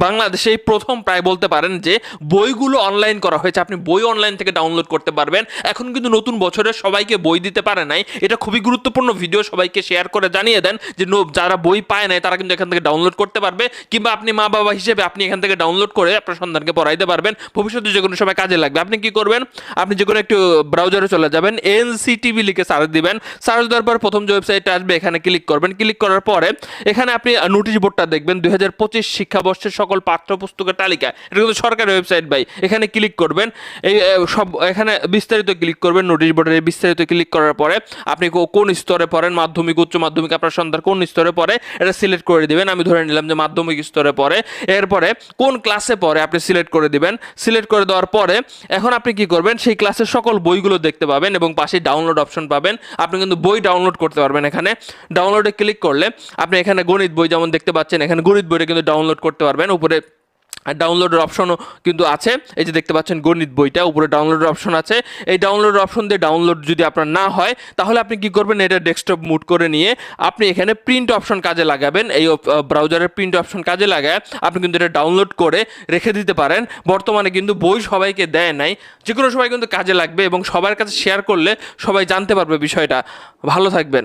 বাংলাদেশে এই প্রথম প্রায় বলতে পারেন যে বইগুলো অনলাইন করা হয়েছে। আপনি বই অনলাইন থেকে ডাউনলোড করতে পারবেন। এখন কিন্তু নতুন বছরে সবাইকে বই দিতে পারে নাই, এটা খুবই গুরুত্বপূর্ণ ভিডিও, সবাইকে শেয়ার করে জানিয়ে দেন যে যারা বই পায় নাই তারা কিন্তু এখান থেকে ডাউনলোড করতে পারবে, কিংবা আপনি মা বাবা হিসেবে আপনি এখান থেকে ডাউনলোড করে আপনার সন্তানকে পড়াইতে পারবেন, ভবিষ্যতে যে কোনো সময় কাজে লাগবে। আপনি কি করবেন, আপনি যে কোনো একটু ব্রাউজারে চলে যাবেন, এনসিটিভি লিখে সার্চ দিবেন, সার্চ দেওয়ার পর প্রথম যে ওয়েবসাইটটা আসবে এখানে ক্লিক করবেন। ক্লিক করার পরে এখানে আপনি নোটিশ বোর্ডটা দেখবেন 2025 শিক্ষাবর্ষের সকল পাঠ্যপুস্তকের তালিকা, এটা কিন্তু সরকারি ওয়েবসাইট ভাই। এখানে ক্লিক করবেন, এই সব এখানে বিস্তারিত ক্লিক করবেন, নোটিশ বোর্ডের বিস্তারিত ক্লিক করার পরে আপনি কোন স্তরে পড়েন, মাধ্যমিক উচ্চ মাধ্যমিক আপনার সন্তান কোন স্তরে পড়ে এটা সিলেক্ট করে দিবেন। আমি ধরে নিলাম যে মাধ্যমিক স্তরে পড়ে। এরপরে কোন ক্লাসে পড়ে আপনি সিলেক্ট করে দিবেন। সিলেক্ট করে দেওয়ার পরে এখন আপনি কি করবেন, সেই ক্লাসের সকল বইগুলো দেখতে পাবেন এবং পাশে ডাউনলোড অপশন পাবেন। আপনি কিন্তু বই ডাউনলোড করতে পারবেন। এখানে ডাউনলোডে ক্লিক করলে আপনি এখানে গণিত বই যেমন দেখতে পাচ্ছেন, এখানে গণিত বইটা কিন্তু ডাউনলোড করতে পারবেন। উপরে ডাউনলোডের অপশনও কিন্তু আছে, এই যে দেখতে পাচ্ছেন গণিত বইটা, উপরে ডাউনলোডের অপশন আছে। এই ডাউনলোডের অপশন দিয়ে ডাউনলোড যদি আপনার না হয় তাহলে আপনি কি করবেন, এটা ডেস্কটপ মুড করে নিয়ে আপনি এখানে প্রিন্ট অপশন কাজে লাগাবেন। এই ব্রাউজারের প্রিন্ট অপশন কাজে লাগায় আপনি কিন্তু এটা ডাউনলোড করে রেখে দিতে পারেন। বর্তমানে কিন্তু বই সবাইকে দেয় নাই, যে কোনো সময় কিন্তু কাজে লাগবে এবং সবার কাছে শেয়ার করলে সবাই জানতে পারবে বিষয়টা। ভালো থাকবেন।